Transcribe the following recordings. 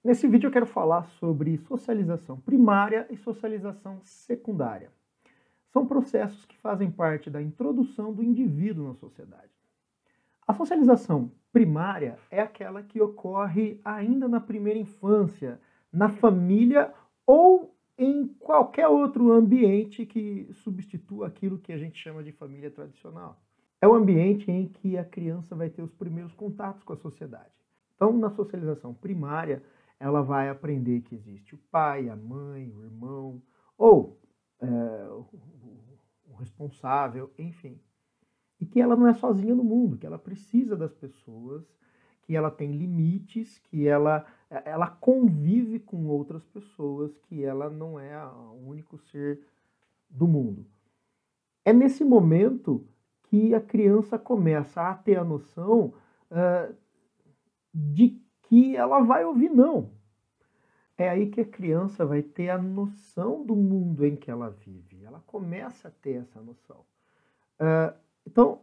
Nesse vídeo eu quero falar sobre socialização primária e socialização secundária. São processos que fazem parte da introdução do indivíduo na sociedade. A socialização primária é aquela que ocorre ainda na primeira infância, na família ou em qualquer outro ambiente que substitua aquilo que a gente chama de família tradicional. É o ambiente em que a criança vai ter os primeiros contatos com a sociedade. Então, na socialização primária, ela vai aprender que existe o pai, a mãe, o irmão, ou o responsável, enfim. E que ela não é sozinha no mundo, que ela precisa das pessoas, que ela tem limites, que ela convive com outras pessoas, que ela não é o único ser do mundo. É nesse momento que a criança começa a ter a noção de que ela vai ouvir não. É aí que a criança vai ter a noção do mundo em que ela vive. Ela começa a ter essa noção. Então,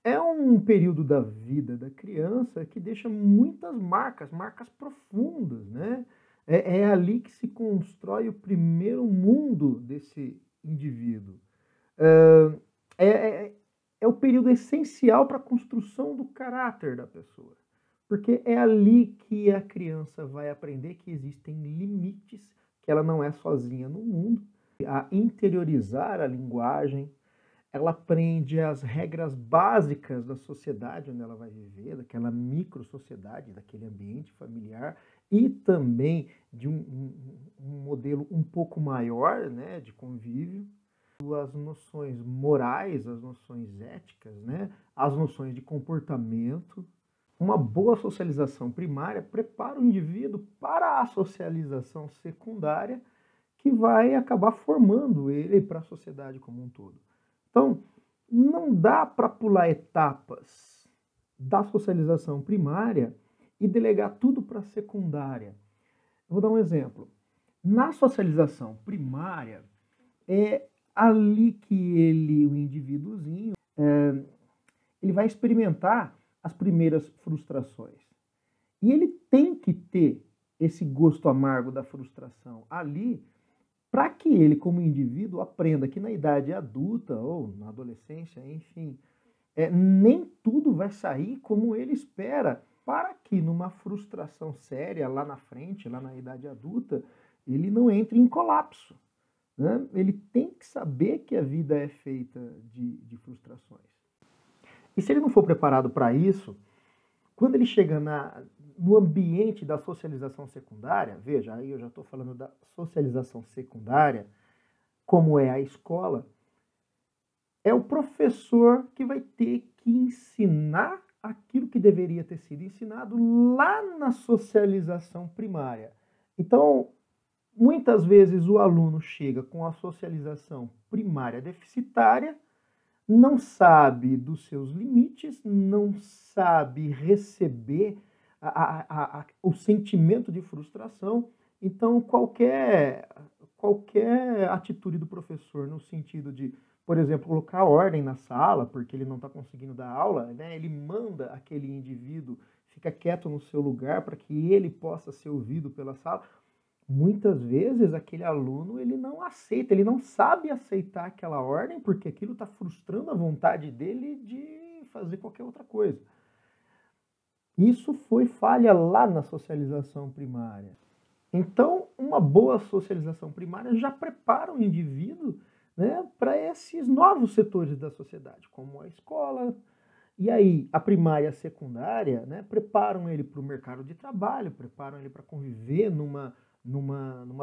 é um período da vida da criança que deixa muitas marcas, marcas profundas, né? É ali que se constrói o primeiro mundo desse indivíduo. É, é, é o período essencial para a construção do caráter da pessoa. Porque é ali que a criança vai aprender que existem limites, que ela não é sozinha no mundo, a interiorizar a linguagem, ela aprende as regras básicas da sociedade onde ela vai viver, daquela micro-sociedade, daquele ambiente familiar, e também de um modelo um pouco maior, né, de convívio, as noções morais, as noções éticas, né, as noções de comportamento. Uma boa socialização primária prepara o indivíduo para a socialização secundária, que vai acabar formando ele para a sociedade como um todo. Então, não dá para pular etapas da socialização primária e delegar tudo para a secundária. Eu vou dar um exemplo. Na socialização primária, é ali que o indivíduozinho, ele vai experimentar as primeiras frustrações. E ele tem que ter esse gosto amargo da frustração ali, para que ele, como indivíduo, aprenda que na idade adulta ou na adolescência, enfim, nem tudo vai sair como ele espera, para que numa frustração séria lá na frente, lá na idade adulta, ele não entre em colapso. Né? Ele tem que saber que a vida é feita de frustrações. E se ele não for preparado para isso, quando ele chega no ambiente da socialização secundária, veja, aí eu já estou falando da socialização secundária, como é a escola, é o professor que vai ter que ensinar aquilo que deveria ter sido ensinado lá na socialização primária. Então, muitas vezes o aluno chega com a socialização primária deficitária, não sabe dos seus limites, não sabe receber o sentimento de frustração. Então, qualquer atitude do professor no sentido de, por exemplo, colocar ordem na sala, porque ele não está conseguindo dar aula, né? Ele manda aquele indivíduo ficar quieto no seu lugar para que ele possa ser ouvido pela sala. Muitas vezes aquele aluno ele não aceita, ele não sabe aceitar aquela ordem porque aquilo está frustrando a vontade dele de fazer qualquer outra coisa. Isso foi falha lá na socialização primária. Então, uma boa socialização primária já prepara o indivíduo, né, para esses novos setores da sociedade, como a escola. E aí, a primária e a secundária, né, preparam ele para o mercado de trabalho, preparam ele para conviver numa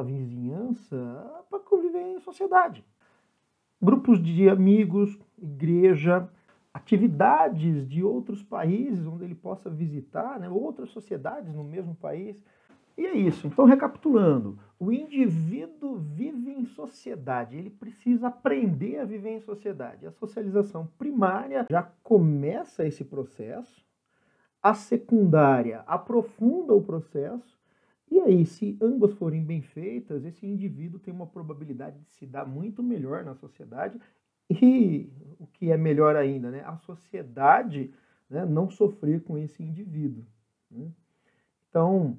vizinhança, para conviver em sociedade. Grupos de amigos, igreja, atividades de outros países onde ele possa visitar, né, outras sociedades no mesmo país. E é isso. Então, recapitulando, o indivíduo vive em sociedade, ele precisa aprender a viver em sociedade. A socialização primária já começa esse processo, a secundária aprofunda o processo, e aí, se ambas forem bem feitas, esse indivíduo tem uma probabilidade de se dar muito melhor na sociedade e, o que é melhor ainda, né, a sociedade, né, não sofrer com esse indivíduo. Né? Então,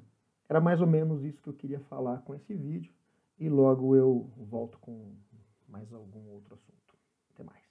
Era mais ou menos isso que eu queria falar com esse vídeo e logo eu volto com mais algum outro assunto. Até mais.